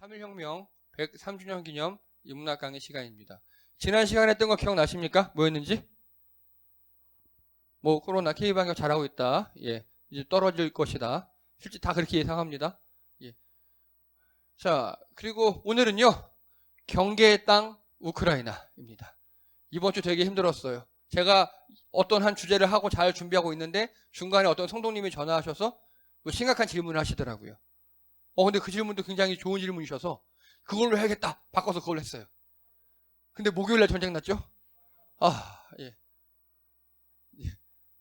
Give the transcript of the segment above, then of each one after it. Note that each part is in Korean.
3.1혁명 103주년 기념 인문학 강의 시간입니다. 지난 시간에 했던 거 기억나십니까? 뭐였는지? 코로나 K방역 잘하고 있다. 예, 이제 떨어질 것이다. 실제 다 그렇게 예상합니다. 예. 자, 그리고 오늘은요, 경계의 땅 우크라이나입니다. 이번 주 되게 힘들었어요. 제가 어떤 한 주제를 하고 잘 준비하고 있는데 중간에 어떤 성도님이 전화하셔서 심각한 질문을 하시더라고요. 근데 그 질문도 굉장히 좋은 질문이셔서 그걸로 해야겠다. 바꿔서 그걸로 했어요. 근데 목요일날 전쟁 났죠? 예.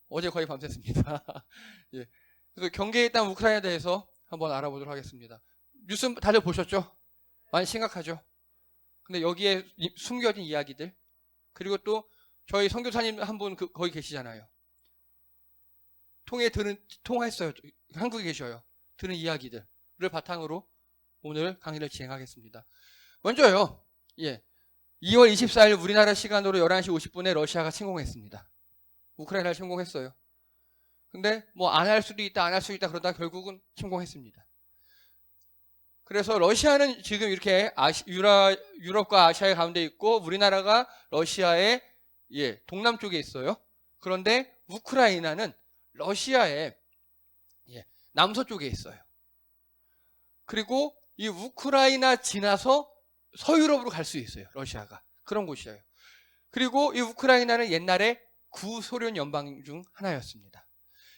어제 거의 밤샜습니다. 예. 그래서 경계에 있던 우크라이나에 대해서 한번 알아보도록 하겠습니다. 뉴스 다들 보셨죠? 많이 심각하죠? 근데 여기에 숨겨진 이야기들, 그리고 또 저희 선교사님 한 분 거기 계시잖아요. 통화했어요. 한국에 계셔요. 들은 이야기들을 바탕으로 오늘 강의를 진행하겠습니다. 먼저요, 2월 24일 우리나라 시간으로 11시 50분에 러시아가 침공했습니다. 우크라이나를 침공했어요. 근데 안 할 수도 있다, 안 할 수도 있다 그러다 결국은 침공했습니다. 그래서 러시아는 지금 이렇게 유럽과 아시아의 가운데 있고 우리나라가 러시아의 동남쪽에 있어요. 그런데 우크라이나는 러시아의 남서쪽에 있어요. 그리고 이 우크라이나 지나서 서유럽으로 갈 수 있어요. 러시아가. 그런 곳이에요. 그리고 이 우크라이나는 옛날에 구소련 연방 중 하나였습니다.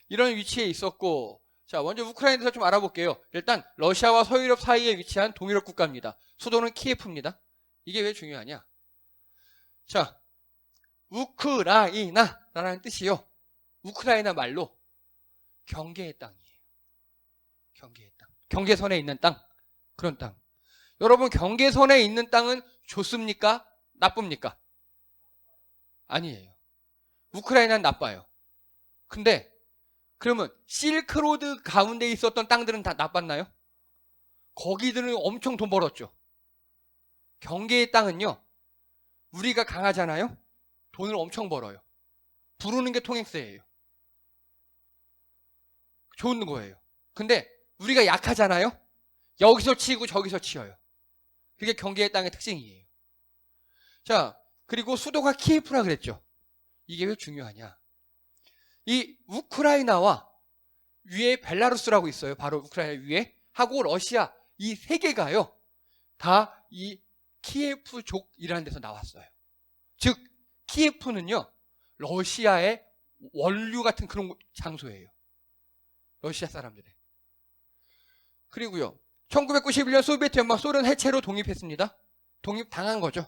이런 위치에 있었고, 자, 먼저 우크라이나에 대해서 좀 알아볼게요. 일단 러시아와 서유럽 사이에 위치한 동유럽 국가입니다. 수도는 키예프입니다. 이게 왜 중요하냐? 자, 우크라이나라는 뜻이요. 우크라이나 말로 경계의 땅이에요. 경계의 땅. 경계선에 있는 땅. 그런 땅. 여러분, 경계선에 있는 땅은 좋습니까? 나쁩니까? 아니에요. 우크라이나는 나빠요. 근데 그러면 실크로드 가운데 있었던 땅들은 다 나빴나요? 거기들은 엄청 돈 벌었죠. 경계의 땅은요, 우리가 강하잖아요? 돈을 엄청 벌어요. 부르는 게 통행세예요. 좋은 거예요. 근데 우리가 약하잖아요? 여기서 치고 저기서 치어요. 그게 경계의 땅의 특징이에요. 자, 그리고 수도가 키예프라 그랬죠. 이게 왜 중요하냐? 이 우크라이나와 위에 벨라루스라고 있어요. 바로 우크라이나 위에. 하고 러시아. 이 세 개가요. 다 이 키예프족이라는 데서 나왔어요. 즉, 키예프는요, 러시아의 원류 같은 그런 장소예요. 러시아 사람들의. 그리고요, 1991년 소비에트 연방 소련 해체로 독립했습니다. 독립당한 거죠.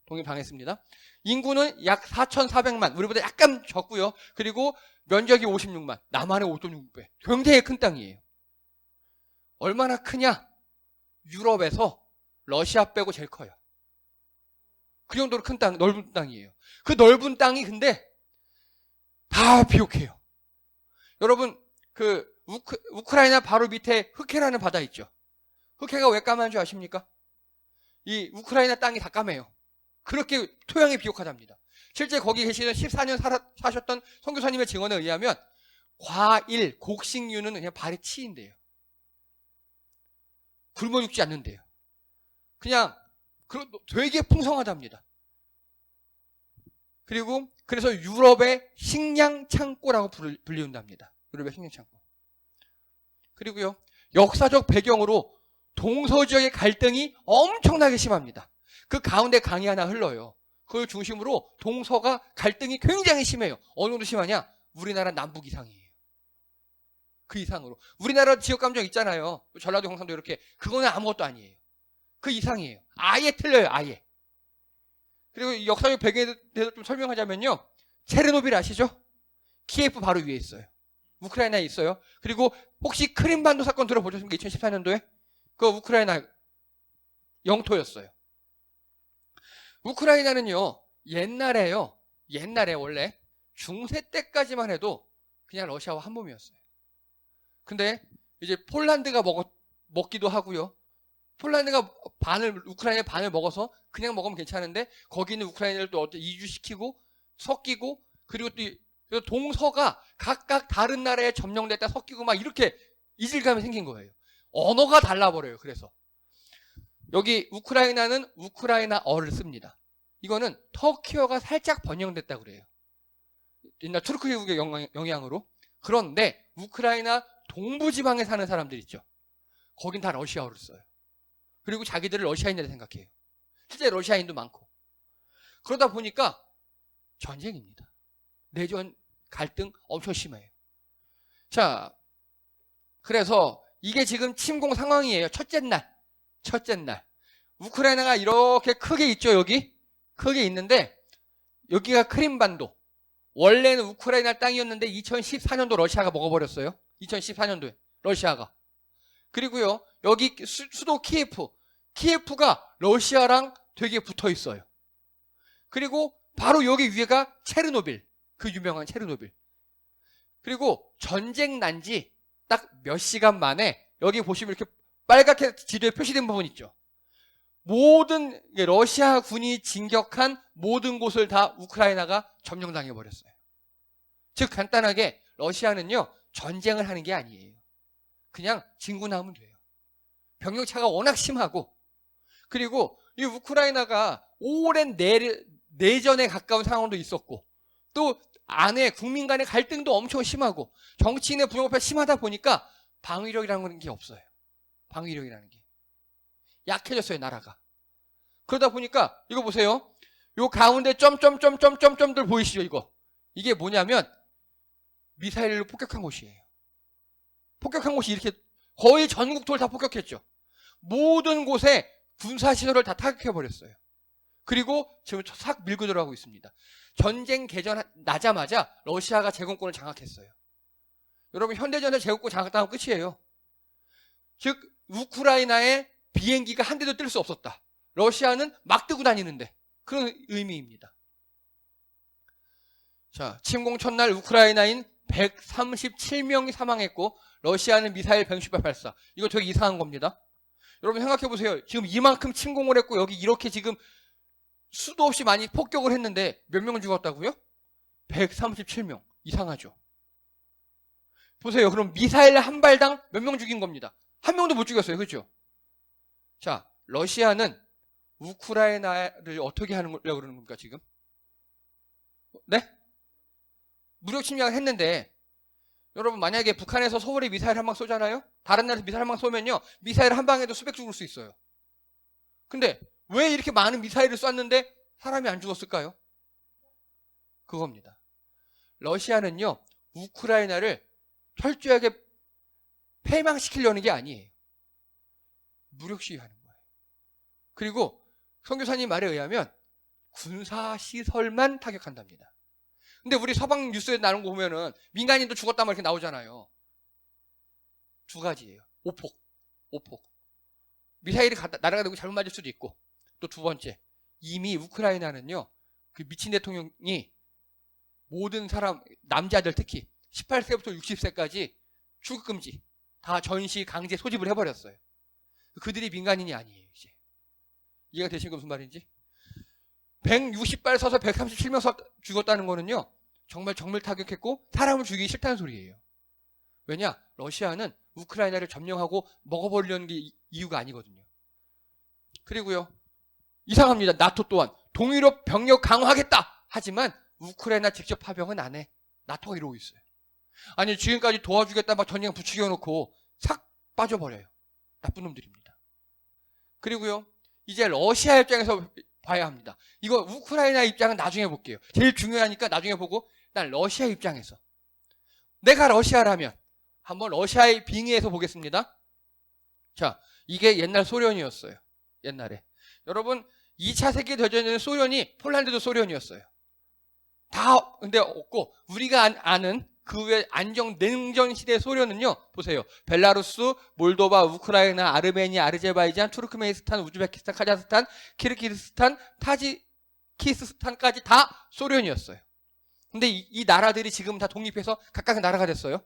독립당했습니다. 인구는 약 4,400만, 우리보다 약간 적고요. 그리고 면적이 56만, 남한의 5.6배. 굉장히 큰 땅이에요. 얼마나 크냐? 유럽에서 러시아 빼고 제일 커요. 그 정도로 큰 땅, 넓은 땅이에요. 그 넓은 땅이 근데 다 비옥해요. 여러분, 우크라이나 바로 밑에 흑해라는 바다 있죠. 흑해가 왜 까만 줄 아십니까? 이 우크라이나 땅이 다 까매요. 그렇게 토양이 비옥하답니다. 실제 거기 계시는 14년 사셨던 선교사님의 증언에 의하면 과일, 곡식류는 그냥 발에 치인대요. 굶어 죽지 않는데요. 그냥 되게 풍성하답니다. 그리고 그래서 유럽의 식량 창고라고 불리운답니다. 유럽의 식량 창고. 그리고요, 역사적 배경으로 동서지역의 갈등이 엄청나게 심합니다. 그 가운데 강이 하나 흘러요. 그걸 중심으로 동서가 갈등이 굉장히 심해요. 어느 정도 심하냐? 우리나라 남북 이상이에요. 그 이상으로. 우리나라 지역 감정 있잖아요. 전라도 경상도 이렇게. 그거는 아무것도 아니에요. 그 이상이에요. 아예 틀려요. 아예. 그리고 역사적 배경에 대해서 좀 설명하자면요. 체르노빌 아시죠? 키예프 바로 위에 있어요. 우크라이나에 있어요. 그리고 혹시 크림반도 사건 들어보셨습니까? 2014년도에? 그 우크라이나 영토였어요. 우크라이나는요, 옛날에 원래 중세 때까지만 해도 그냥 러시아와 한 몸이었어요. 근데 이제 폴란드가 먹기도 하고요. 폴란드가 우크라이나의 반을 먹어서 그냥 먹으면 괜찮은데 거기는 우크라이나를 또 이주시키고 섞이고, 그리고 또 동서가 각각 다른 나라에 점령됐다 섞이고 막 이렇게 이질감이 생긴 거예요. 언어가 달라버려요. 그래서 여기 우크라이나는 우크라이나어를 씁니다. 이거는 터키어가 살짝 번영됐다고 그래요. 옛날 투르크의 영향으로. 그런데 우크라이나 동부지방에 사는 사람들 있죠. 거긴 다 러시아어를 써요. 그리고 자기들을 러시아인이라 생각해요. 실제 러시아인도 많고. 그러다 보니까 전쟁입니다. 내전, 갈등 엄청 심해요. 자, 그래서 이게 지금 침공 상황이에요. 첫째 날. 우크라이나가 이렇게 크게 있죠, 여기? 크게 있는데, 여기가 크림반도. 원래는 우크라이나 땅이었는데 2014년도 러시아가 먹어버렸어요. 2014년도에 러시아가. 그리고요, 여기 수도 키예프가 러시아랑 되게 붙어 있어요. 그리고 바로 여기 위에가 체르노빌, 그 유명한 체르노빌. 그리고 전쟁 난 지 딱 몇 시간 만에 여기 보시면 이렇게 빨갛게 지도에 표시된 부분 있죠. 모든 러시아 군이 진격한 모든 곳을 다 우크라이나가 점령당해 버렸어요. 즉 간단하게 러시아는요, 전쟁을 하는 게 아니에요. 그냥 진군하면 돼요. 병력차가 워낙 심하고, 그리고 이 우크라이나가 오랜 내전에 가까운 상황도 있었고, 또 안에 국민 간의 갈등도 엄청 심하고, 정치인의 부정부패가 심하다 보니까 방위력이라는 게 없어요. 방위력이라는 게 약해졌어요, 나라가. 그러다 보니까 이거 보세요. 요 가운데 점점들 보이시죠? 이게 뭐냐면 미사일로 폭격한 곳이에요. 폭격한 곳이 이렇게 거의 전국토를 다 폭격했죠. 모든 곳에 군사시설을 다 타격해버렸어요. 그리고 지금 싹 밀고 들어가고 있습니다. 전쟁 개전나자마자 러시아가 제공권을 장악했어요. 여러분, 현대전에 제공권 장악당하면 끝이에요. 즉 우크라이나에 비행기가 한 대도 뜰 수 없었다. 러시아는 막 뜨고 다니는데, 그런 의미입니다. 자, 침공 첫날 우크라이나인 137명이 사망했고 러시아는 미사일 160발 발사. 이거 되게 이상한 겁니다. 여러분 생각해 보세요. 지금 이만큼 침공을 했고 여기 이렇게 지금 수도 없이 많이 폭격을 했는데 몇 명 죽었다고요? 137명. 이상하죠? 보세요. 그럼 미사일 한 발당 몇 명 죽인 겁니다. 한 명도 못 죽였어요. 그렇죠? 자, 러시아는 우크라이나를 어떻게 하려고 그러는 겁니까 지금? 네? 무력 침략을 했는데, 여러분 만약에 북한에서 서울에 미사일 한 방 쏘잖아요? 다른 나라에서 미사일 한 방 쏘면요, 미사일 한 방에도 수백 죽을 수 있어요. 근데 왜 이렇게 많은 미사일을 쐈는데 사람이 안 죽었을까요? 그겁니다. 러시아는요, 우크라이나를 철저하게 패망시키려는 게 아니에요. 무력 시위하는 거예요. 그리고 선교사님 말에 의하면 군사시설만 타격한답니다. 근데 우리 서방 뉴스에 나오는 거 보면은 민간인도 죽었다 막 이렇게 나오잖아요. 두 가지예요. 오폭. 미사일이 날아가고 잘못 맞을 수도 있고, 또 두 번째, 이미 우크라이나는요, 그 미친 대통령이 모든 사람, 남자들 특히 18세부터 60세까지 출국금지, 다 전시 강제 소집을 해버렸어요. 그들이 민간인이 아니에요, 이제. 이해가 되시는 거 무슨 말인지? 160발 쏴서 137명 죽었다는 거는요, 정말 정밀 타격했고 사람을 죽이기 싫다는 소리예요. 왜냐? 러시아는 우크라이나를 점령하고 먹어버리려는 게 이유가 아니거든요. 그리고요, 이상합니다. 나토 또한 동유럽 병력 강화하겠다 하지만 우크라이나 직접 파병은 안 해. 나토가 이러고 있어요. 아니, 지금까지 도와주겠다 막 전쟁 부추겨놓고 싹 빠져버려요. 나쁜 놈들입니다. 그리고요, 이제 러시아 입장에서 봐야 합니다. 이거 우크라이나 입장은 나중에 볼게요. 제일 중요하니까 나중에 보고, 일단 러시아 입장에서 내가 러시아라면 한번 러시아의 빙의해서 보겠습니다. 자, 이게 옛날 소련이었어요. 옛날에. 여러분, 2차 세계대전에는 소련이, 폴란드도 소련이었어요. 다 근데 없고, 우리가 아는 그 외 안정 냉전 시대 소련은요, 보세요. 벨라루스, 몰도바, 우크라이나, 아르메니아, 아르제바이잔, 투르크메니스탄, 우즈베키스탄, 카자흐스탄, 키르기스탄, 타지키스탄까지 다 소련이었어요. 근데 이 나라들이 지금 다 독립해서 각각 나라가 됐어요.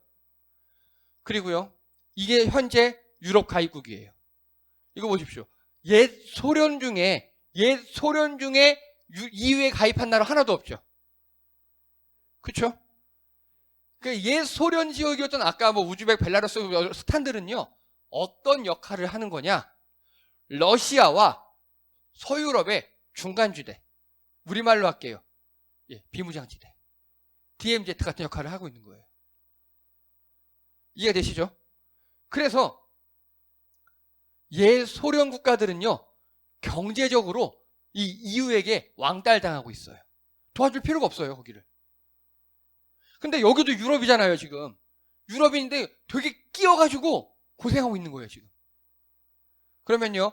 그리고요, 이게 현재 유럽 가입국이에요. 이거 보십시오. 옛 소련 중에 이후에 가입한 나라 하나도 없죠. 그렇죠? 그 옛 소련 지역이었던 아까 우즈벡, 벨라루스, 스탄들은요, 어떤 역할을 하는 거냐? 러시아와 서유럽의 중간지대, 우리말로 할게요. 예, 비무장지대, DMZ 같은 역할을 하고 있는 거예요. 이해가 되시죠? 그래서 소련 국가들은요, 경제적으로 이 EU에게 왕따당하고 있어요. 도와줄 필요가 없어요, 거기를. 근데 여기도 유럽이잖아요, 지금. 유럽인데 되게 끼어가지고 고생하고 있는 거예요, 지금. 그러면요,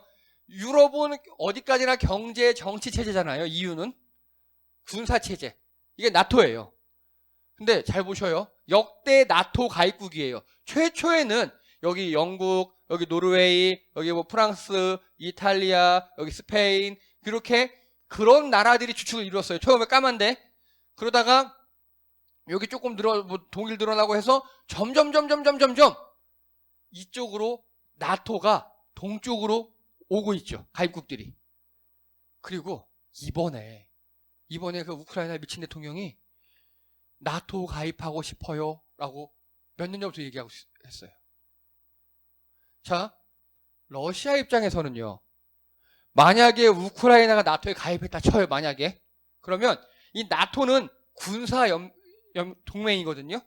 유럽은 어디까지나 경제, 정치 체제잖아요, EU는. 군사 체제. 이게 나토예요. 근데 잘 보셔요. 역대 나토 가입국이에요. 최초에는 여기 영국, 여기 노르웨이, 여기 뭐 프랑스, 이탈리아, 여기 스페인, 그렇게 그런 나라들이 주축을 이루었어요. 처음에 까만데. 그러다가 여기 조금 독일 늘어나고 해서 점점 이쪽으로 나토가 동쪽으로 오고 있죠. 가입국들이. 그리고 이번에 그 우크라이나 미친 대통령이 나토 가입하고 싶어요 라고 몇 년 전부터 얘기하고 했어요. 자, 러시아 입장에서는요, 만약에 우크라이나가 나토에 가입했다 쳐요, 만약에. 그러면 이 나토는 군사 동맹이거든요.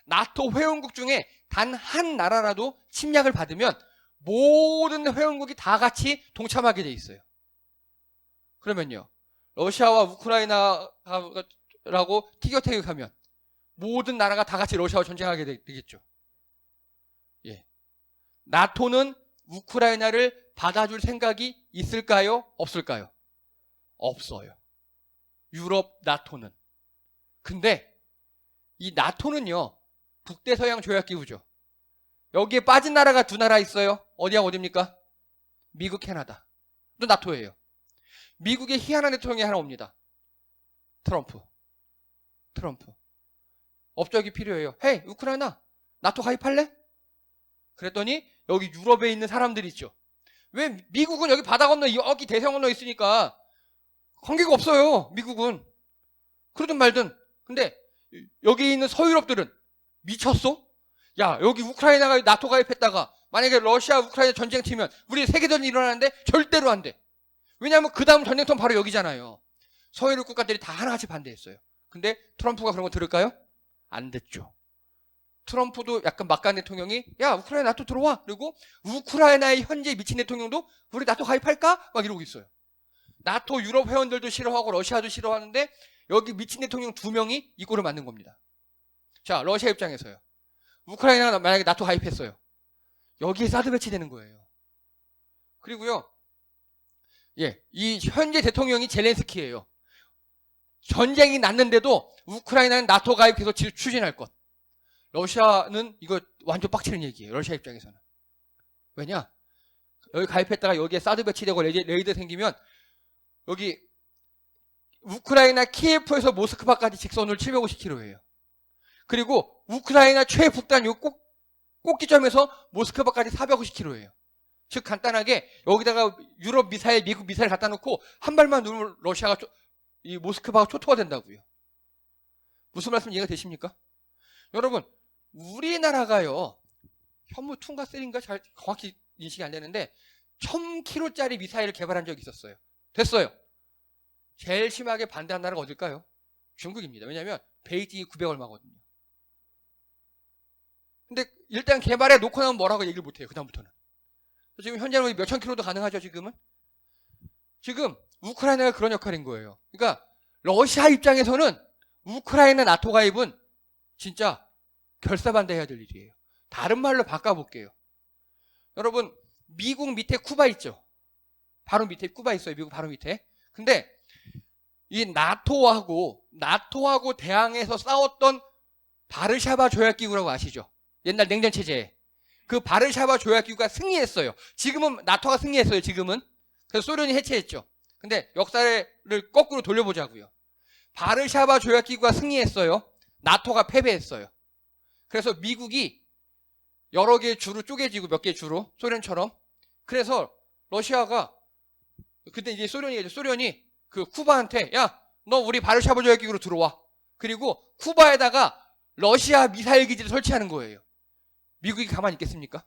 나토 회원국 중에 단 한 나라라도 침략을 받으면 모든 회원국이 다 같이 동참하게 돼 있어요. 그러면요, 러시아와 우크라이나라고 티격태격하면 모든 나라가 다 같이 러시아와 전쟁하게 되겠죠. 예. 나토는 우크라이나를 받아줄 생각이 있을까요? 없을까요? 없어요. 유럽 나토는. 근데 이 나토는요, 북대서양 조약기구죠. 여기에 빠진 나라가 두 나라 있어요. 어디하고 어디입니까? 미국, 캐나다. 또 나토예요. 미국의 희한한 대통령이 하나 옵니다. 트럼프. 업적이 필요해요. 헤이, 우크라이나, 나토 가입할래? 그랬더니 여기 유럽에 있는 사람들이 있죠. 왜 미국은 여기 바다 건너 여기 대서양 건너 있으니까 관계가 없어요. 미국은. 그러든 말든. 근데 여기 있는 서유럽들은 미쳤어? 야, 여기 우크라이나가 나토 가입했다가 만약에 러시아 우크라이나 전쟁 치면 우리 세계전이 일어나는데 절대로 안 돼. 왜냐하면 그 다음 전쟁터는 바로 여기잖아요. 서유럽 국가들이 다 하나같이 반대했어요. 근데 트럼프가 그런 거 들을까요? 안 됐죠. 트럼프도 약간 막간 대통령이 야, 우크라이나 나토 들어와. 그리고 우크라이나의 현재 미친 대통령도 우리 나토 가입할까? 막 이러고 있어요. 나토 유럽 회원들도 싫어하고 러시아도 싫어하는데 여기 미친 대통령 2명이 이 꼴을 만든 겁니다. 자, 러시아 입장에서요. 우크라이나가 만약에 나토 가입했어요. 여기에 사드 배치되는 거예요. 그리고요, 예, 이 현재 대통령이 젤렌스키예요. 전쟁이 났는데도 우크라이나는 나토 가입 계속 추진할 것. 러시아는 이거 완전 빡치는 얘기예요. 러시아 입장에서는. 왜냐? 여기 가입했다가 여기에 사드 배치되고 레이더 생기면 여기 우크라이나 키예프에서 모스크바까지 직선으로 750km예요. 그리고 우크라이나 최북단 요 꼭지점에서 모스크바까지 450km예요. 즉 간단하게 여기다가 유럽 미사일, 미국 미사일 갖다 놓고 한 발만 누르면 러시아가 이 모스크바가 초토화 된다고요. 무슨 말씀 이해가 되십니까? 여러분, 우리나라가요, 현무 2인가 3인가 잘 정확히 인식이 안 되는데 1000km짜리 미사일을 개발한 적이 있었어요. 됐어요. 제일 심하게 반대한 나라가 어딜까요? 중국입니다. 왜냐하면 베이징이 900 얼마거든요. 근데 일단 개발해 놓고 나면 뭐라고 얘기를 못해요. 그 다음부터는. 지금 현재는 몇천 킬로도 가능하죠. 지금은. 지금 우크라이나가 그런 역할인 거예요. 그러니까 러시아 입장에서는 우크라이나 나토 가입은 진짜 결사반대해야 될 일이에요. 다른 말로 바꿔볼게요. 여러분, 미국 밑에 쿠바 있죠? 바로 밑에 쿠바 있어요. 미국 바로 밑에. 근데 이 나토하고 대항해서 싸웠던 바르샤바 조약기구라고 아시죠? 옛날 냉전체제에. 그 바르샤바 조약기구가 승리했어요. 지금은 나토가 승리했어요. 지금은. 그래서 소련이 해체했죠. 근데 역사를 거꾸로 돌려보자고요. 바르샤바 조약기구가 승리했어요. 나토가 패배했어요. 그래서 미국이 여러 개의 주로 쪼개지고 몇 개의 주로 소련처럼. 그래서 러시아가 그때 이제 소련이 그 쿠바한테 야, 너 우리 바르샤바 조약기구로 들어와. 그리고 쿠바에다가 러시아 미사일 기지를 설치하는 거예요. 미국이 가만히 있겠습니까?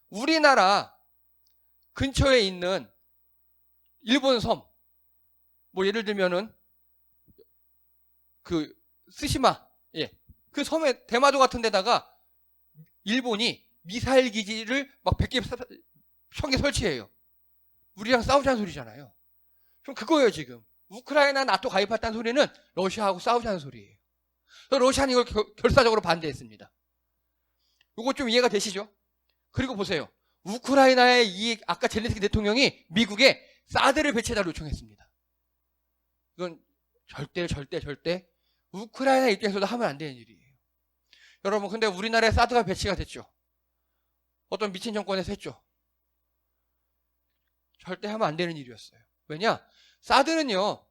우리나라 근처에 있는 일본 섬, 뭐 예를 들면은 그 스시마, 예, 그 섬에 대마도 같은 데다가 일본이 미사일 기지를 막 100개, 1000개 설치해요. 우리랑 싸우자는 소리잖아요. 그럼 그거예요, 지금. 우크라이나 나토 가입했다는 소리는 러시아하고 싸우자는 소리예요. 그래서 러시아는 이걸 결사적으로 반대했습니다. 이거 좀 이해가 되시죠? 그리고 보세요. 우크라이나의 이 아까 젤렌스키 대통령이 미국에 사드를 배치해달라고 요청했습니다. 이건 절대 우크라이나 입장에서도 하면 안 되는 일이에요. 여러분, 근데 우리나라에 사드가 배치가 됐죠. 어떤 미친 정권에서 했죠. 절대 하면 안 되는 일이었어요. 왜냐? 사드는요,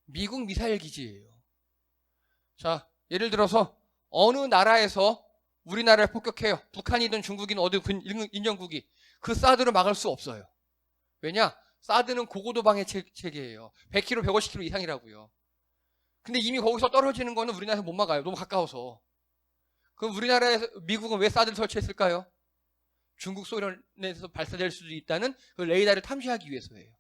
미국 미사일 기지예요. 자, 예를 들어서 어느 나라에서 우리나라를 폭격해요. 북한이든 중국이든 어디 인정국이. 그 사드를 막을 수 없어요. 왜냐? 사드는 고고도 방해 체계예요. 100km, 150km 이상이라고요. 근데 이미 거기서 떨어지는 거는 우리나라에서 못 막아요. 너무 가까워서. 그럼 우리나라에서 미국은 왜 사드를 설치했을까요? 중국 소련에서 발사될 수도 있다는 그 레이더를 탐지하기 위해서예요.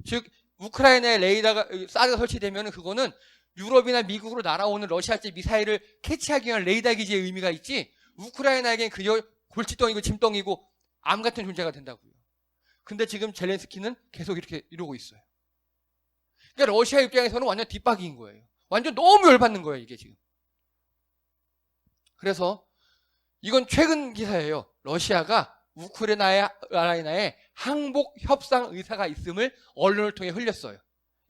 즉 우크라이나에 레이더가 사드가 설치되면 그거는 유럽이나 미국으로 날아오는 러시아제 미사일을 캐치하기 위한 레이더 기지의 의미가 있지, 우크라이나에겐 그저 골칫덩이고 짐덩이고 암 같은 존재가 된다고요. 근데 지금 젤렌스키는 계속 이렇게 이러고 있어요. 그러니까 러시아 입장에서는 완전 뒷박이인 거예요. 완전 너무 열받는 거예요, 이게 지금. 그래서 이건 최근 기사예요. 러시아가 우크라이나에 항복 협상 의사가 있음을 언론을 통해 흘렸어요.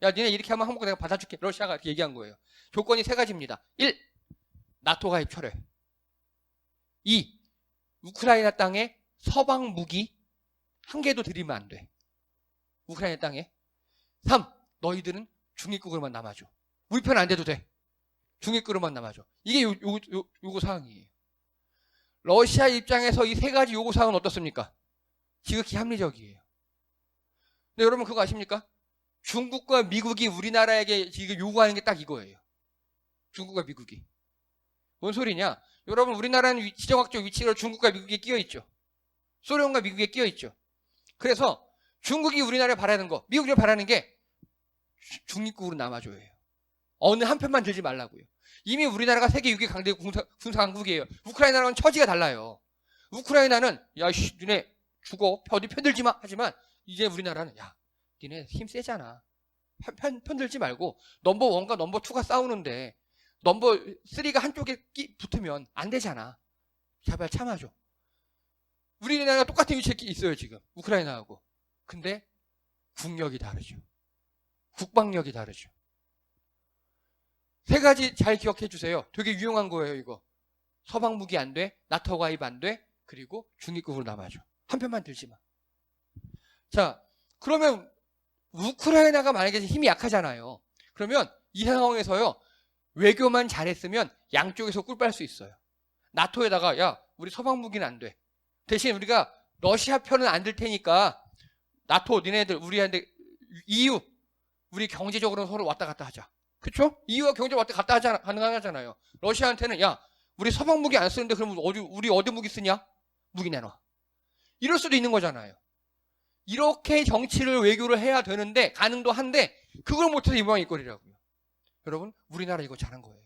야, 니네 이렇게 하면 항복 내가 받아줄게. 러시아가 이렇게 얘기한 거예요. 조건이 3가지입니다. 1. 나토 가입 철회. 2. 우크라이나 땅에 서방 무기 한 개도 들이면 안 돼. 우크라이나 땅에. 3. 너희들은 중립국으로만 남아줘. 우리 편 안 돼도 돼. 중립국으로만 남아줘. 이게 요구 사항이에요. 러시아 입장에서 이 3가지 요구 사항은 어떻습니까? 지극히 합리적이에요. 근데 여러분 그거 아십니까? 중국과 미국이 우리나라에게 지금 요구하는 게 딱 이거예요. 중국과 미국이. 뭔 소리냐? 여러분 우리나라는 지정학적 위치로 중국과 미국에 끼어있죠. 소련과 미국에 끼어있죠. 그래서 중국이 우리나라에 바라는 거, 미국이 바라는 게 중립국으로 남아줘요. 어느 한 편만 들지 말라고요. 이미 우리나라가 세계 6위 강대 군사 강국이에요. 우크라이나랑은 처지가 달라요. 우크라이나는 야씨 니네 죽어 어디 편들지 마 하지만 이제 우리나라는 야 니네 힘 세잖아. 편들지 말고 넘버 1과 넘버 2가 싸우는데 넘버 3가 한쪽에 붙으면 안 되잖아. 제발 참아줘. 우리나라가 똑같은 위치에 있어요 지금 우크라이나하고. 근데 국력이 다르죠. 국방력이 다르죠. 3가지 잘 기억해 주세요. 되게 유용한 거예요 이거. 서방 무기 안 돼, 나토 가입 안 돼, 그리고 중립국으로 남아줘. 한 편만 들지 마. 자, 그러면 우크라이나가 만약에 힘이 약하잖아요. 그러면 이 상황에서요 외교만 잘했으면 양쪽에서 꿀 빨 수 있어요. 나토에다가 야 우리 서방 무기는 안 돼. 대신 우리가 러시아 편은 안 들 테니까 나토 니네들 우리한테 EU 우리 경제적으로는 서로 왔다 갔다 하자. 그쵸? EU와 경제 왔다 갔다 하자 가능하잖아요. 러시아한테는 야 우리 서방 무기 안 쓰는데 그럼 우리 어디 무기 쓰냐? 무기 내놔. 이럴 수도 있는 거잖아요. 이렇게 정치를 외교를 해야 되는데 가능도 한데 그걸 못해서 이 모양일 거리라고요. 여러분 우리나라 이거 잘한 거예요.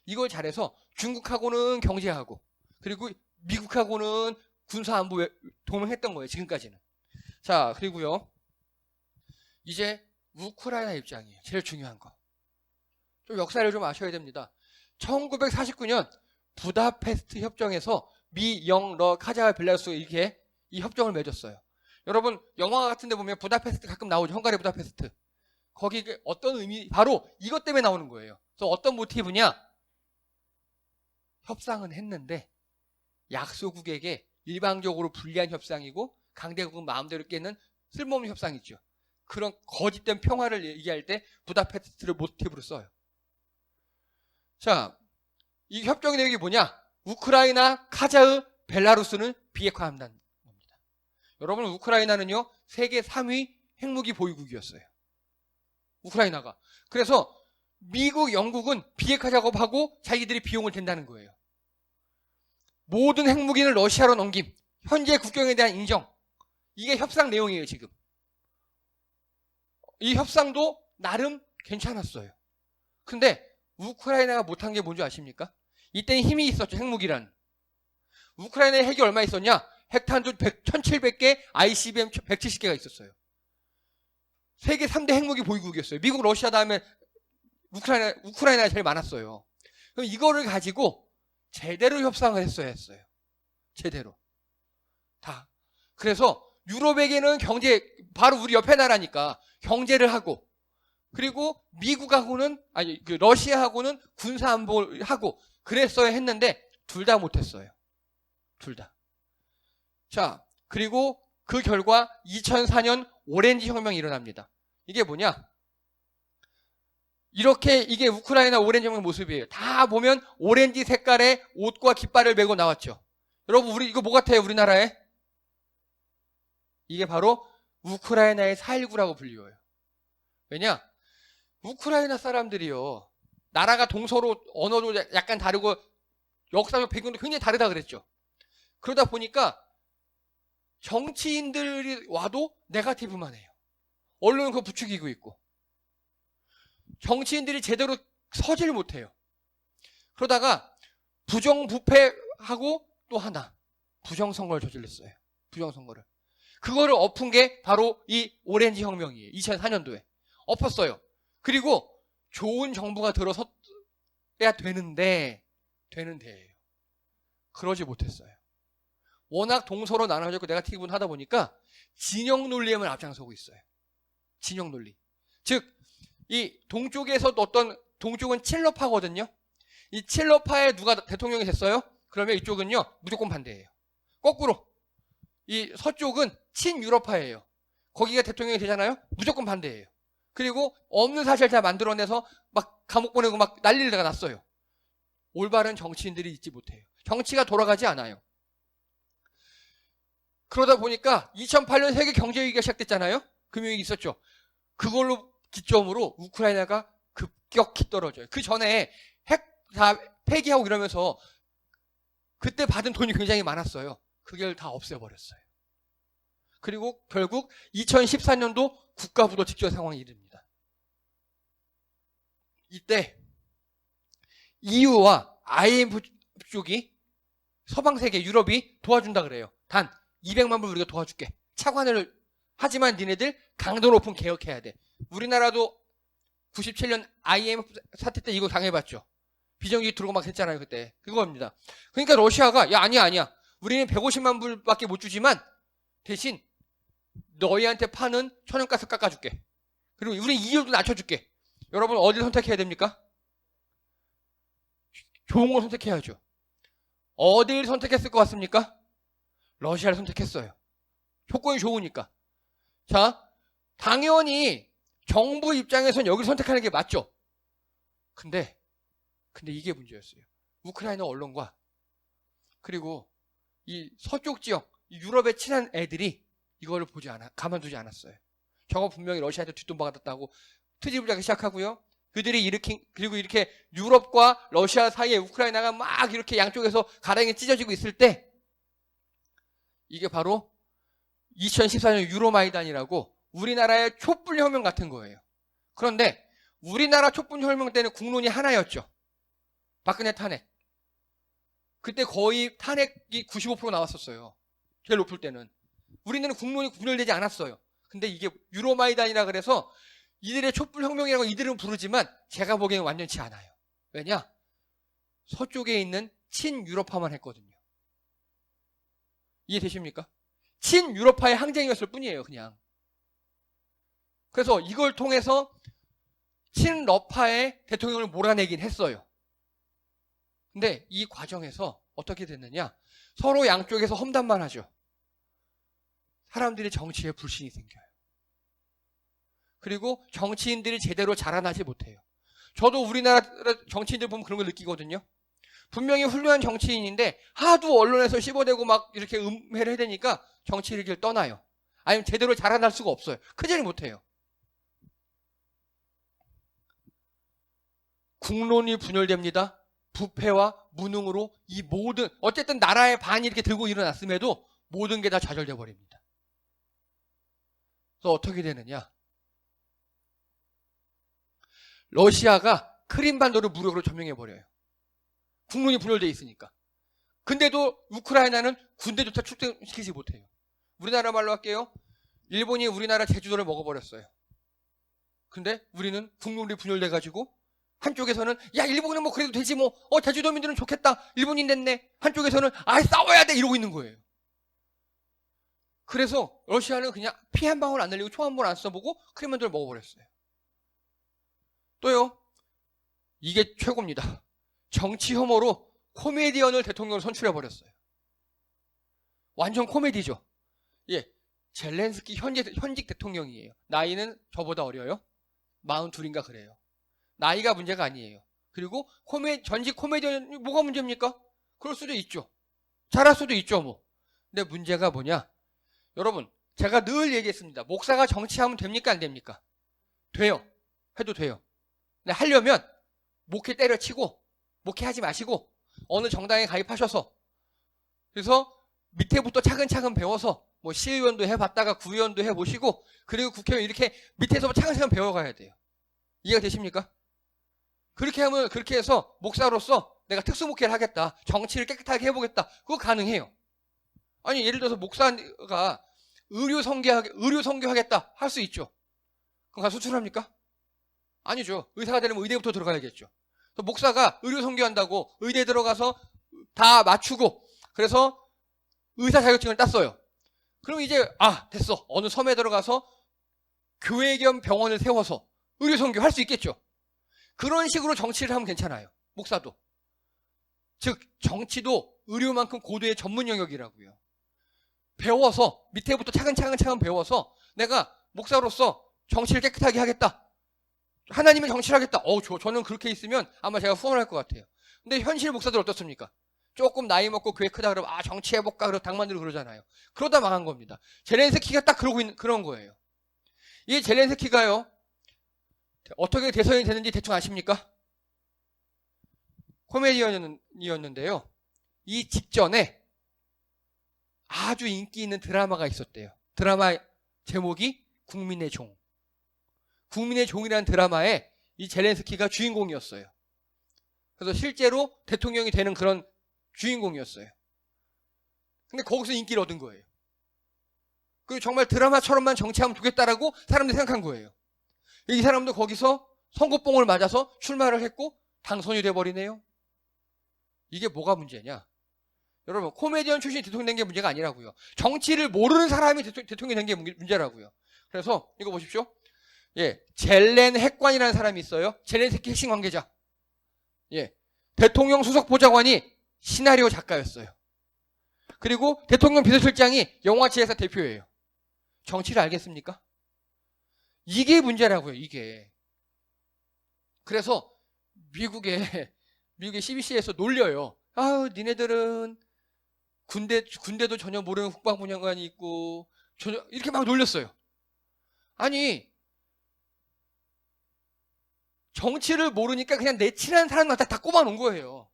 이걸 잘해서 중국하고는 경제하고 그리고 미국하고는 군사안보 동맹했던 거예요. 지금까지는. 자 그리고요 이제 우크라이나 입장이에요. 제일 중요한 거. 좀 역사를 좀 아셔야 됩니다. 1949년 부다페스트 협정에서 미, 영, 러, 카자흐, 벨라루스 이렇게 이 협정을 맺었어요. 여러분 영화 같은 데 보면 부다페스트 가끔 나오죠. 헝가리 부다페스트. 거기 어떤 의미, 바로 이것 때문에 나오는 거예요. 그래서 어떤 모티브냐? 협상은 했는데 약소국에게 일방적으로 불리한 협상이고 강대국은 마음대로 깨는 쓸모없는 협상이죠. 그런 거짓된 평화를 얘기할 때 부다페스트를 모티브로 써요. 자, 이 협정의 내용이 뭐냐? 우크라이나, 카자흐, 벨라루스는 비핵화한다는 겁니다. 여러분 우크라이나는요 세계 3위 핵무기 보유국이었어요. 우크라이나가. 그래서 미국, 영국은 비핵화 작업하고 자기들이 비용을 댄다는 거예요. 모든 핵무기는 러시아로 넘김, 현재 국경에 대한 인정, 이게 협상 내용이에요, 지금. 이 협상도 나름 괜찮았어요. 근데 우크라이나가 못한 게 뭔지 아십니까? 이때는 힘이 있었죠, 핵무기란. 우크라이나에 핵이 얼마 있었냐? 핵탄두 1700개, ICBM 170개가 있었어요. 세계 3대 핵무기 보유국이었어요. 미국, 러시아 다음에 우크라이나가 제일 많았어요. 그럼 이거를 가지고 제대로 협상을 했어야 했어요. 제대로. 다. 그래서 유럽에게는 바로 우리 옆에 나라니까 경제를 하고, 그리고 미국하고는, 러시아하고는 군사안보를 하고, 그랬어야 했는데, 둘 다 못했어요. 둘 다. 자, 그리고 그 결과 2004년 오렌지 혁명이 일어납니다. 이게 뭐냐? 이게 우크라이나 오렌지 혁명 모습이에요. 다 보면 오렌지 색깔의 옷과 깃발을 메고 나왔죠. 여러분, 이거 뭐 같아요, 우리나라에? 이게 바로 우크라이나의 4.19라고 불리워요. 왜냐? 우크라이나 사람들이요, 나라가 동서로 언어도 약간 다르고 역사적 배경도 굉장히 다르다 그랬죠. 그러다 보니까 정치인들이 와도 네거티브만 해요. 언론은 그거 부추기고 있고, 정치인들이 제대로 서지를 못해요. 그러다가 부정부패하고 또 하나, 부정선거를 저질렀어요. 부정선거를. 그거를 엎은 게 바로 이 오렌지 혁명이에요. 2004년도에 엎었어요. 그리고 좋은 정부가 들어서야 되는데요. 그러지 못했어요. 워낙 동서로 나눠졌고 네거티브는 하다 보니까 진영 논리에만 앞장서고 있어요. 진영 논리. 즉, 이 동쪽에서 동쪽은 칠러파거든요. 이 칠러파에 누가 대통령이 됐어요? 그러면 이쪽은요, 무조건 반대예요. 거꾸로. 이 서쪽은 친유럽파예요. 거기가 대통령이 되잖아요? 무조건 반대예요. 그리고 없는 사실 다 만들어내서 막 감옥 보내고 막 난리가 났어요. 올바른 정치인들이 있지 못해요. 정치가 돌아가지 않아요. 그러다 보니까 2008년 세계 경제위기가 시작됐잖아요? 금융위기 있었죠. 그걸로 기점으로 우크라이나가 급격히 떨어져요. 그 전에 핵 다 폐기하고 이러면서 그때 받은 돈이 굉장히 많았어요. 그걸 다 없애버렸어요. 그리고 결국 2014년도 국가부도 직전 상황이 이릅니다. 이때 EU와 IMF 쪽이 서방 세계, 유럽이 도와준다 그래요. 단 200만 불 우리가 도와줄게. 차관을 하지만 니네들 강도 높은 개혁해야 돼. 우리나라도 97년 IMF 사태 때 이거 당해봤죠. 비정규직 들어오고 막 했잖아요, 그때. 그거입니다. 그러니까 러시아가 아니야. 우리는 150만 불밖에 못 주지만 대신 너희한테 파는 천연가스 깎아줄게. 그리고 우리 이율도 낮춰줄게. 여러분 어디를 선택해야 됩니까? 좋은 걸 선택해야죠. 어디를 선택했을 것 같습니까? 러시아를 선택했어요. 조건이 좋으니까. 자, 당연히 정부 입장에선 여기를 선택하는 게 맞죠. 근데 이게 문제였어요. 우크라이나 언론과 그리고 이 서쪽 지역, 유럽에 친한 애들이 이거를 가만두지 않았어요. 저거 분명히 러시아한테 뒷돈 받았다고 트집을 잡기 시작하고요. 그리고 이렇게 유럽과 러시아 사이에 우크라이나가 막 이렇게 양쪽에서 가랑이 찢어지고 있을 때, 이게 바로 2014년 유로마이단이라고 우리나라의 촛불혁명 같은 거예요. 그런데 우리나라 촛불혁명 때는 국론이 하나였죠. 박근혜 탄핵. 그때 거의 탄핵이 95% 나왔었어요. 제일 높을 때는. 우리는 국론이 분열되지 않았어요. 근데 이게 유로마이단이라 그래서 이들의 촛불혁명이라고 이들은 부르지만 제가 보기에는 완전치 않아요. 왜냐? 서쪽에 있는 친유럽파만 했거든요. 이해되십니까? 친유럽파의 항쟁이었을 뿐이에요, 그냥. 그래서 이걸 통해서 친러파의 대통령을 몰아내긴 했어요. 근데 이 과정에서 어떻게 됐느냐? 서로 양쪽에서 험담만 하죠. 사람들이 정치에 불신이 생겨요. 그리고 정치인들이 제대로 자라나지 못해요. 저도 우리나라 정치인들 보면 그런 걸 느끼거든요. 분명히 훌륭한 정치인인데 하도 언론에서 씹어대고 막 이렇게 음해를 해대니까 정치를 길 떠나요. 아니면 제대로 자라날 수가 없어요. 크지를 못해요. 국론이 분열됩니다. 부패와 무능으로 이 모든, 어쨌든 나라의 반이 이렇게 들고 일어났음에도 모든 게 다 좌절돼 버립니다. 또 어떻게 되느냐? 러시아가 크림반도를 무력으로 점령해버려요. 국론이 분열되어 있으니까. 근데도 우크라이나는 군대조차 출동시키지 못해요. 우리나라 말로 할게요. 일본이 우리나라 제주도를 먹어버렸어요. 근데 우리는 국론이 분열돼가지고 한쪽에서는 야 일본은 뭐 그래도 되지 뭐 제주도민들은 좋겠다 일본인 됐네. 한쪽에서는 싸워야 돼 이러고 있는 거예요. 그래서 러시아는 그냥 피 한 방울 안 날리고 총 한 번 안 써보고 크림반도를 먹어버렸어요. 또요. 이게 최고입니다. 정치 혐오로 코미디언을 대통령으로 선출해버렸어요. 완전 코미디죠. 예, 젤렌스키 현직 대통령이에요. 나이는 저보다 어려요. 42인가 그래요. 나이가 문제가 아니에요. 그리고 전직 코미디언이 뭐가 문제입니까? 그럴 수도 있죠. 잘할 수도 있죠 뭐. 근데 문제가 뭐냐? 여러분 제가 늘 얘기했습니다. 목사가 정치하면 됩니까 안 됩니까? 돼요. 해도 돼요. 근데 하려면 목회 때려치고 목회하지 마시고 어느 정당에 가입하셔서 그래서 밑에부터 차근차근 배워서 뭐 시의원도 해봤다가 구의원도 해보시고 그리고 국회의원 이렇게 밑에서 차근차근 배워가야 돼요. 이해가 되십니까? 그렇게 하면 그렇게 해서 목사로서 내가 특수목회를 하겠다. 정치를 깨끗하게 해보겠다. 그거 가능해요. 아니 예를 들어서 목사가 의료 선교하겠다 할 수 있죠. 그럼 가서 수출합니까? 아니죠. 의사가 되려면 의대부터 들어가야겠죠. 목사가 의료 선교한다고 의대 들어가서 다 맞추고 그래서 의사 자격증을 땄어요. 그럼 이제 됐어. 어느 섬에 들어가서 교회 겸 병원을 세워서 의료 선교 할 수 있겠죠. 그런 식으로 정치를 하면 괜찮아요. 목사도. 즉 정치도 의료만큼 고도의 전문 영역이라고요. 배워서 밑에부터 차근차근 배워서 내가 목사로서 정치를 깨끗하게 하겠다. 하나님의 정치를 하겠다. 저는 그렇게 있으면 아마 제가 후원을 할 것 같아요. 근데 현실 목사들 어떻습니까? 조금 나이 먹고 교회 크다 그러면 정치해볼까 그러고 당만들고 그러잖아요. 그러다 망한 겁니다. 젤렌스키가 딱 그런 거예요. 이 젤렌스키가요. 어떻게 대선이 됐는지 대충 아십니까? 코미디언이었는데요. 이 직전에 아주 인기 있는 드라마가 있었대요. 드라마 제목이 국민의 종. 국민의 종이라는 드라마에 이 젤렌스키가 주인공이었어요. 그래서 실제로 대통령이 되는 그런 주인공이었어요. 근데 거기서 인기를 얻은 거예요. 그리고 정말 드라마처럼만 정치하면 되겠다라고 사람들이 생각한 거예요. 이 사람도 거기서 선거뽕을 맞아서 출마를 했고 당선이 돼버리네요. 이게 뭐가 문제냐? 여러분 코미디언 출신이 대통령 된 게 문제가 아니라고요. 정치를 모르는 사람이 대통령이 된 게 문제라고요. 그래서 이거 보십시오. 예, 젤렌 핵관이라는 사람이 있어요. 젤렌스키 핵심 관계자. 예, 대통령 수석 보좌관이 시나리오 작가였어요. 그리고 대통령 비서실장이 영화제회사 대표예요. 정치를 알겠습니까? 이게 문제라고요. 이게. 그래서 미국의 CBC에서 놀려요. 니네들은 군대도 전혀 모르는 국방부장관이 있고 전혀 이렇게 막 놀렸어요. 아니 정치를 모르니까 그냥 내 친한 사람한테 다 꼽아놓은 거예요.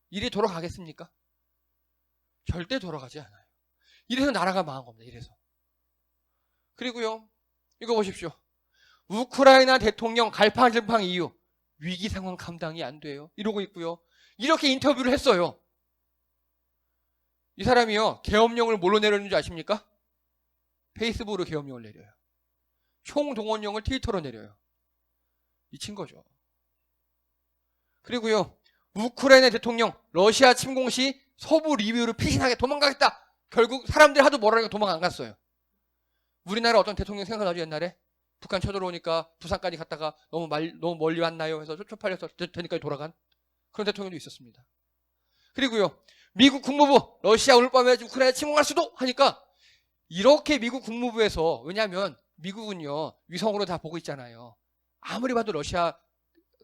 이래 돌아가겠습니까? 절대 돌아가지 않아요. 이래서 나라가 망한 겁니다. 이래서. 그리고요. 이거 보십시오. 우크라이나 대통령 갈팡질팡 이유 위기 상황 감당이 안 돼요. 이러고 있고요. 이렇게 인터뷰를 했어요. 이 사람이요. 계엄령을 뭘로 내려는 줄 아십니까? 페이스북으로 계엄령을 내려요. 총동원령을 트위터로 내려요. 미친 거죠. 그리고요. 우크라이나 대통령 러시아 침공 시 서부 리비우를 피신하게 도망가겠다. 결국 사람들이 하도 뭐라니까 도망 안 갔어요. 우리나라 어떤 대통령 생각나죠? 옛날에 북한 쳐들어오니까 부산까지 갔다가 너무 멀리 왔나요? 해서 쪽팔려서 되니까 돌아간 그런 대통령도 있었습니다. 그리고요. 미국 국무부 러시아 오늘 밤에 우크라이나 침공할 수도 하니까 이렇게 미국 국무부에서 왜냐하면 미국은요 위성으로 다 보고 있잖아요. 아무리 봐도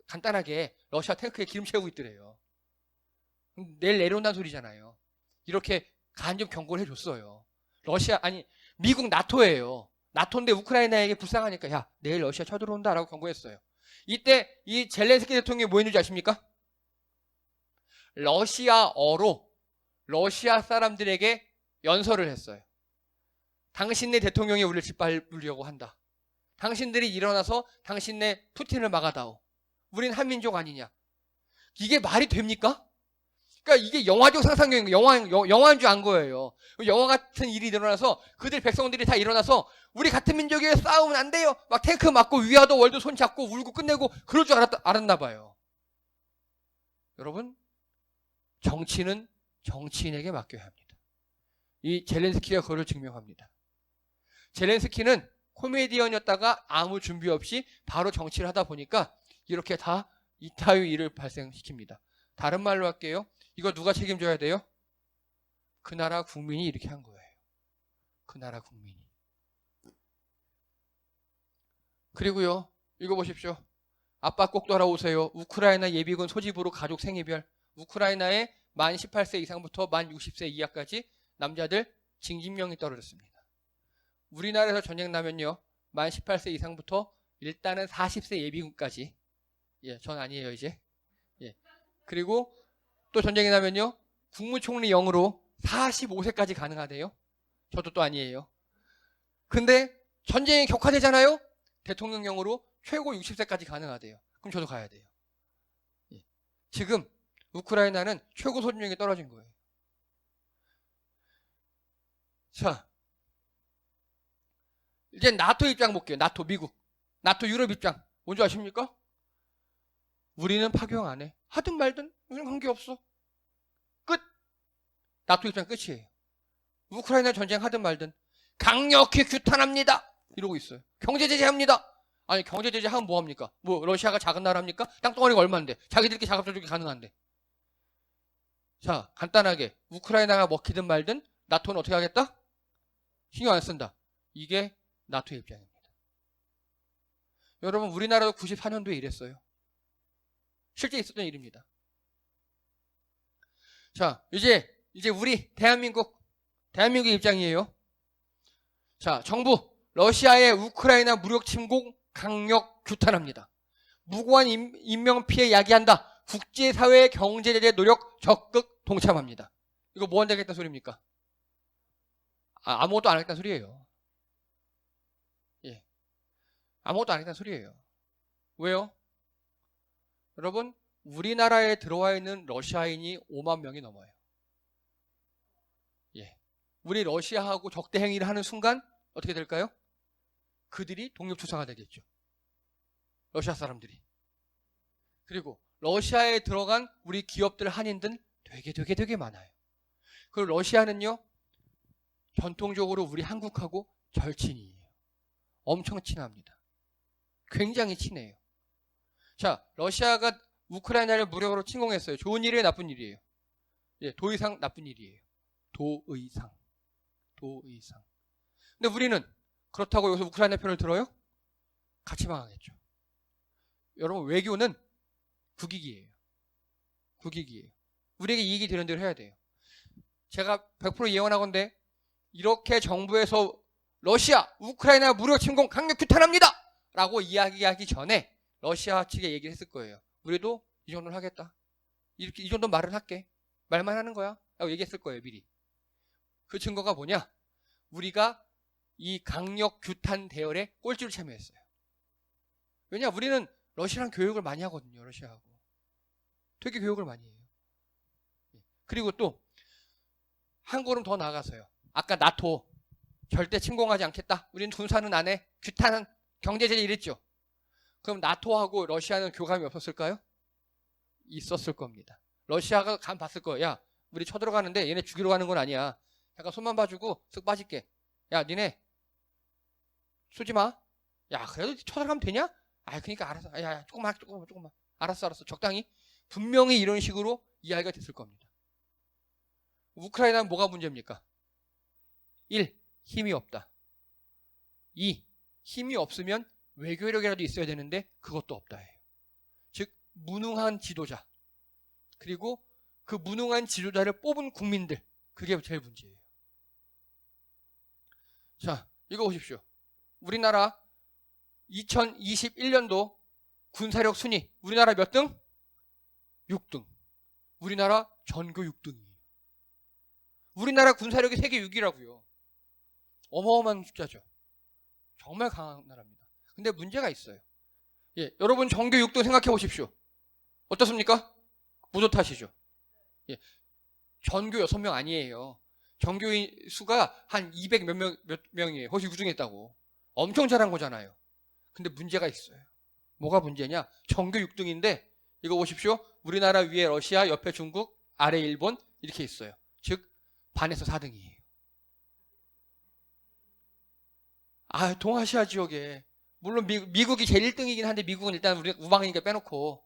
간단하게 러시아 탱크에 기름 채우고 있더래요. 내일 내려온다는 소리잖아요. 이렇게 간접 경고를 해줬어요. 미국 나토예요. 나토인데 우크라이나에게 불쌍하니까 야 내일 러시아 쳐들어온다라고 경고했어요. 이때 이 젤렌스키 대통령이 뭐 했는지 아십니까? 러시아어로 러시아 사람들에게 연설을 했어요. 당신네 대통령이 우리를 짓밟으려고 한다. 당신들이 일어나서 당신네 푸틴을 막아다오. 우린 한민족 아니냐. 이게 말이 됩니까? 그러니까 이게 영화적 상상력인 거예요. 영화인 줄 안 거예요. 영화 같은 일이 일어나서 그들 백성들이 다 일어나서 우리 같은 민족이에요. 싸우면 안 돼요. 막 탱크 맞고 위아더 월드 손 잡고 울고 끝내고 그럴 줄 알았나 봐요. 여러분, 정치는 정치인에게 맡겨야 합니다. 이 젤렌스키가 그걸 증명합니다. 젤렌스키는 코미디언이었다가 아무 준비 없이 바로 정치를 하다 보니까 이렇게 다 이타의 일을 발생시킵니다. 다른 말로 할게요. 이거 누가 책임져야 돼요? 그 나라 국민이 이렇게 한 거예요. 그 나라 국민이. 그리고요, 이거 보십시오. 아빠 꼭 돌아오세요. 우크라이나 예비군 소집으로 가족 생이별. 우크라이나에 만 18세 이상부터 만 60세 이하까지 남자들 징집령이 떨어졌습니다. 우리나라에서 전쟁 나면요, 만 18세 이상부터 일단은 40세 예비군까지. 예, 전 아니에요, 이제. 예. 그리고 또 전쟁이 나면요, 국무총리령으로 45세까지 가능하대요. 저도 또 아니에요. 근데 전쟁이 격화되잖아요? 대통령령으로 최고 60세까지 가능하대요. 그럼 저도 가야 돼요. 예. 지금 우크라이나는 최고 소집령이 떨어진 거예요. 자, 이제 나토 입장 볼게요. 나토, 미국. 나토, 유럽 입장. 뭔지 아십니까? 우리는 파병 안 해. 하든 말든 우리는 관계없어. 끝. 나토 입장 끝이에요. 우크라이나 전쟁 하든 말든 강력히 규탄합니다. 이러고 있어요. 경제 제재합니다. 아니, 경제 제재하면 뭐합니까? 뭐 러시아가 작은 나라입니까? 땅덩어리가 얼마인데. 자기들끼리 자급자족이 가능한데. 자, 간단하게 우크라이나가 먹히든 말든 나토는 어떻게 하겠다? 신경 안 쓴다. 이게 나토의 입장입니다. 여러분, 우리나라도 94년도에 이랬어요. 실제 있었던 일입니다. 자, 이제 우리 대한민국의 입장이에요. 자, 정부 러시아의 우크라이나 무력 침공 강력 규탄합니다. 무고한 인명피해 야기한다. 국제사회의 경제제재 노력 적극 동참합니다. 이거 뭐 한다겠다는 소리입니까? 아무것도 안 하겠다는 소리예요. 예, 아무것도 안 하겠다는 소리예요. 왜요? 여러분, 우리나라에 들어와 있는 러시아인이 5만 명이 넘어요. 예, 우리 러시아하고 적대 행위를 하는 순간 어떻게 될까요? 그들이 독립투사가 되겠죠. 러시아 사람들이. 그리고 러시아에 들어간 우리 기업들, 한인들 되게 많아요. 그리고 러시아는요, 전통적으로 우리 한국하고 절친이에요. 엄청 친합니다. 굉장히 친해요. 자, 러시아가 우크라이나를 무력으로 침공했어요. 좋은 일이에요, 나쁜 일이에요? 예, 도의상 나쁜 일이에요. 도의상. 근데 우리는 그렇다고 여기서 우크라이나 편을 들어요? 같이 망하겠죠. 여러분, 외교는 국익이에요. 우리에게 이익이 되는 대로 해야 돼요. 제가 100% 예언하건대 이렇게 정부에서 러시아, 우크라이나 무력 침공 강력 규탄합니다! 라고 이야기하기 전에 러시아 측에 얘기를 했을 거예요. 우리도 이 정도는 하겠다. 이 정도 말은 할게. 말만 하는 거야. 라고 얘기했을 거예요, 미리. 그 증거가 뭐냐? 우리가 이 강력 규탄 대열에 꼴찌를 참여했어요. 왜냐? 우리는 러시아랑 교육을 많이 하거든요, 러시아하고. 되게 교육을 많이 해요. 그리고 또, 한 걸음 더 나아가서요. 아까 나토, 절대 침공하지 않겠다. 우리는 군사는 안 해. 규탄은 경제제재 이랬죠. 그럼 나토하고 러시아는 교감이 없었을까요? 있었을 겁니다. 러시아가 간 봤을 거예요. 야, 우리 쳐들어가는데 얘네 죽이러 가는 건 아니야. 잠깐 손만 봐주고 쓱 빠질게. 야, 니네 쏘지 마. 야, 그래도 쳐들어가면 되냐? 아, 그러니까 알았어. 야, 조금만. 알았어. 적당히. 분명히 이런 식으로 이야기가 됐을 겁니다. 우크라이나는 뭐가 문제입니까? 1. 힘이 없다. 2. 힘이 없으면 외교력이라도 있어야 되는데 그것도 없다 해요. 즉, 무능한 지도자. 그리고 그 무능한 지도자를 뽑은 국민들. 그게 제일 문제예요. 자, 이거 보십시오. 우리나라 2021년도 군사력 순위. 우리나라 몇 등? 6등. 우리나라 전교 6등이에요. 우리나라 군사력이 세계 6위라고요. 어마어마한 숫자죠. 정말 강한 나라입니다. 근데 문제가 있어요. 예, 여러분 정교 6등 생각해 보십시오. 어떻습니까? 무도타시죠. 예, 전교 6명 아니에요. 전교인 수가 한 200 몇 명이에요. 거기서 우승했다고. 엄청 잘한 거잖아요. 근데 문제가 있어요. 뭐가 문제냐? 전교 6등인데 이거 보십시오. 우리나라 위에 러시아, 옆에 중국, 아래 일본 이렇게 있어요. 즉 반에서 4등이에요. 아, 동아시아 지역에 물론 미국이 제일 1등이긴 한데 미국은 일단 우리 우방이니까 빼놓고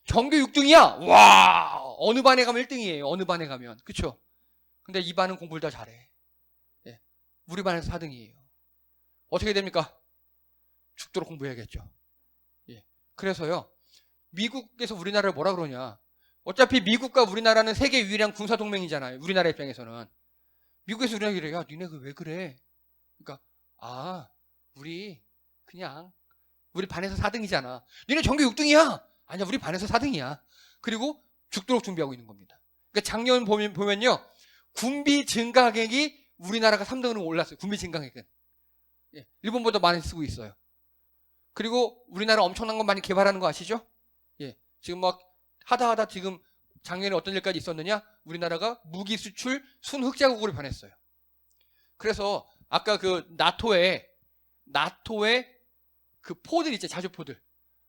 전교 6등이야. 와, 어느 반에 가면 1등이에요. 어느 반에 가면. 그쵸? 근데 이 반은 공부를 다 잘해. 예, 우리 반에서 4등이에요. 어떻게 됩니까? 죽도록 공부해야겠죠. 예, 그래서요. 미국에서 우리나라를 뭐라 그러냐? 어차피 미국과 우리나라는 세계 유일한 군사 동맹이잖아요. 우리나라 입장에서는. 미국에서 우리나라 그래. 야, 니네 왜 그래? 그러니까 우리 그냥 우리 반에서 4등이잖아. 니네 전교 6등이야. 아니야, 우리 반에서 4등이야. 그리고 죽도록 준비하고 있는 겁니다. 그러니까 작년 보면요. 군비 증강액이 우리나라가 3등으로 올랐어요. 군비 증강액은. 예, 일본보다 많이 쓰고 있어요. 그리고 우리나라 엄청난 거 많이 개발하는 거 아시죠? 예, 지금 막 하다 지금 작년에 어떤 일까지 있었느냐? 우리나라가 무기 수출 순흑자국으로 변했어요. 그래서 아까 그 나토의 그 포들 있죠, 자주포들.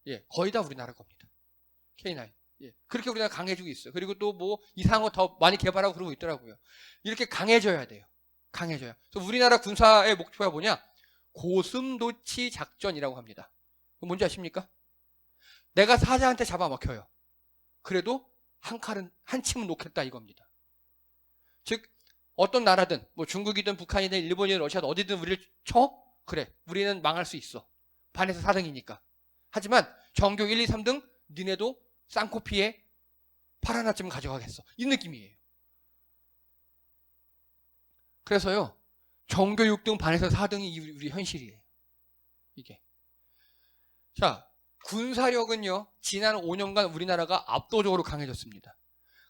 예, 거의 다 우리나라 겁니다. K9. 예, 그렇게 우리나라 강해지고 있어요. 그리고 또 뭐 이상한 거 더 많이 개발하고 그러고 있더라고요. 이렇게 강해져야 돼요. 강해져야. 그래서 우리나라 군사의 목표가 뭐냐? 고슴도치 작전이라고 합니다. 뭔지 아십니까? 내가 사자한테 잡아먹혀요. 그래도 한 침은 놓겠다 이겁니다. 즉 어떤 나라든 뭐 중국이든 북한이든 일본이든 러시아든 어디든 우리를 쳐? 그래, 우리는 망할 수 있어. 반에서 4등이니까. 하지만 전교 1, 2, 3등 니네도 쌍코피에 팔 하나쯤 가져가겠어. 이 느낌이에요. 그래서요. 전교 6등 반에서 4등이 우리 현실이에요. 이게. 자, 군사력은요. 지난 5년간 우리나라가 압도적으로 강해졌습니다.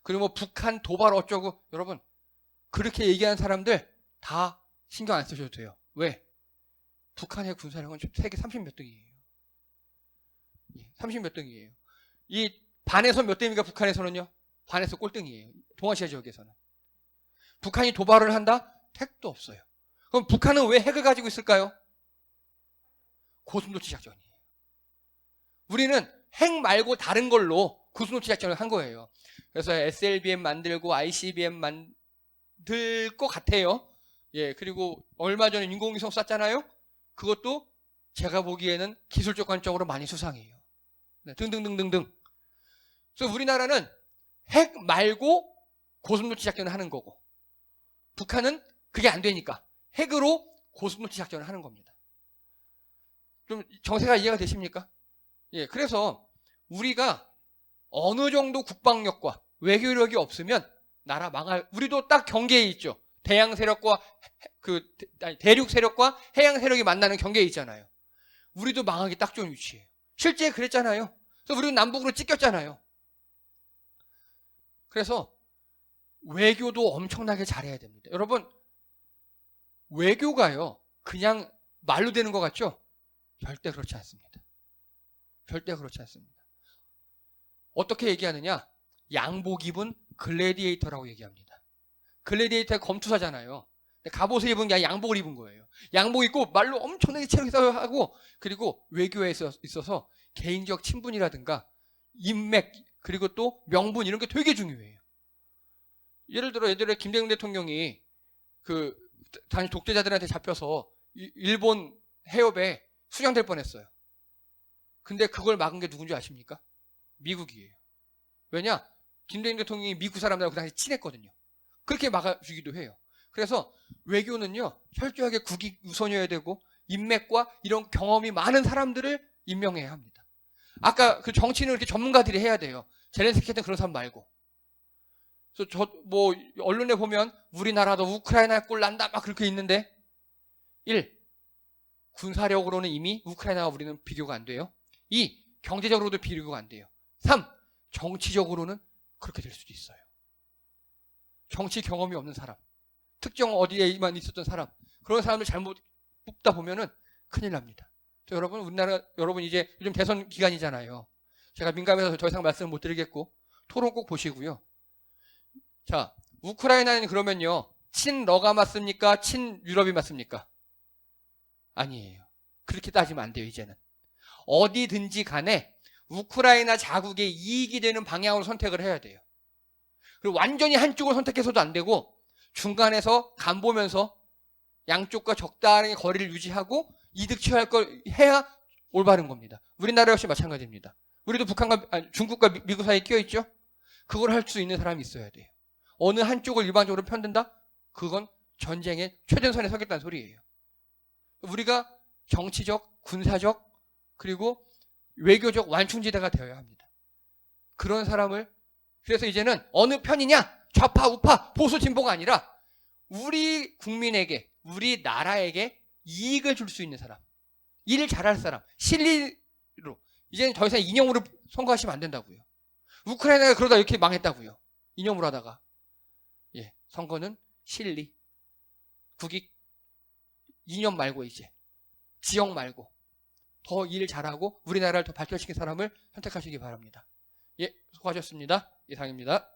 그리고 뭐 북한 도발 어쩌고 여러분 그렇게 얘기하는 사람들 다 신경 안 쓰셔도 돼요. 왜? 북한의 군사력은 세계 30몇 등이에요. 30몇 등이에요. 이 반에서 몇 등입니까? 북한에서는요. 반에서 꼴등이에요. 동아시아 지역에서는. 북한이 도발을 한다? 핵도 없어요. 그럼 북한은 왜 핵을 가지고 있을까요? 고슴도치 작전이에요. 우리는 핵 말고 다른 걸로 고슴도치 작전을 한 거예요. 그래서 SLBM 만들고 ICBM 만들 것 같아요. 예, 그리고 얼마 전에 인공위성 쐈잖아요. 그것도 제가 보기에는 기술적 관점으로 많이 수상해요. 네, 등등등등등. 그래서 우리나라는 핵 말고 고슴도치 작전을 하는 거고 북한은 그게 안 되니까 핵으로 고슴도치 작전을 하는 겁니다. 좀 정세가 이해가 되십니까? 예, 그래서 우리가 어느 정도 국방력과 외교력이 없으면 나라 망할, 우리도 딱 경계에 있죠. 대양 세력과 대륙 세력과 해양 세력이 만나는 경계에 있잖아요. 우리도 망하기 딱 좋은 위치예요. 실제 그랬잖아요. 그래서 우리는 남북으로 찢겼잖아요. 그래서 외교도 엄청나게 잘해야 됩니다. 여러분, 외교가요, 그냥 말로 되는 것 같죠? 절대 그렇지 않습니다. 절대 그렇지 않습니다. 어떻게 얘기하느냐? 양복 입은 글래디에이터라고 얘기합니다. 글래디에이터가 검투사잖아요. 갑옷을 입은 게 아니라 양복을 입은 거예요. 양복 입고 말로 엄청나게 체력하고 그리고 외교에 있어서 개인적 친분이라든가 인맥 그리고 또 명분 이런 게 되게 중요해요. 예를 들어 예전에 김대중 대통령이 그 단일 독재자들한테 잡혀서 일본 해협에 수장될 뻔했어요. 근데 그걸 막은 게 누군지 아십니까? 미국이에요. 왜냐? 김대중 대통령이 미국 사람들하고 그 당시 친했거든요. 그렇게 막아주기도 해요. 그래서 외교는요, 철저하게 국익 우선이어야 되고 인맥과 이런 경험이 많은 사람들을 임명해야 합니다. 아까 그 정치는 이렇게 전문가들이 해야 돼요. 젤렌스키 같은 그런 사람 말고. 그래서 언론에 보면 우리나라도 우크라이나 꼴 난다 막 그렇게 있는데 1. 군사력으로는 이미 우크라이나와 우리는 비교가 안 돼요. 2. 경제적으로도 비교가 안 돼요. 3. 정치적으로는 그렇게 될 수도 있어요. 정치 경험이 없는 사람, 특정 어디에만 있었던 사람, 그런 사람들 잘못 뽑다 보면은 큰일 납니다. 여러분, 우리나라, 여러분 이제 요즘 대선 기간이잖아요. 제가 민감해서 더 이상 말씀 못 드리겠고, 토론 꼭 보시고요. 자, 우크라이나는 그러면요, 친러가 맞습니까? 친유럽이 맞습니까? 아니에요. 그렇게 따지면 안 돼요, 이제는. 어디든지 간에 우크라이나 자국의 이익이 되는 방향으로 선택을 해야 돼요. 그리고 완전히 한쪽을 선택해서도 안 되고, 중간에서 간 보면서 양쪽과 적당히 거리를 유지하고 이득 취할 걸 해야 올바른 겁니다. 우리나라 역시 마찬가지입니다. 우리도 중국과 미국 사이에 끼어있죠? 그걸 할 수 있는 사람이 있어야 돼요. 어느 한쪽을 일방적으로 편든다? 그건 전쟁의 최전선에 서겠다는 소리예요. 우리가 정치적, 군사적, 그리고 외교적 완충지대가 되어야 합니다. 그런 사람을, 그래서 이제는 어느 편이냐? 좌파, 우파, 보수, 진보가 아니라 우리 국민에게, 우리 나라에게 이익을 줄 수 있는 사람, 일 잘할 사람, 실리로, 이제는 더 이상 이념으로 선거하시면 안 된다고요. 우크라이나가 그러다 이렇게 망했다고요. 이념으로 하다가. 예, 선거는 실리, 국익, 이념 말고 이제 지역 말고 더 일 잘하고 우리나라를 더 발전시킨 사람을 선택하시기 바랍니다. 예, 수고하셨습니다. 이상입니다.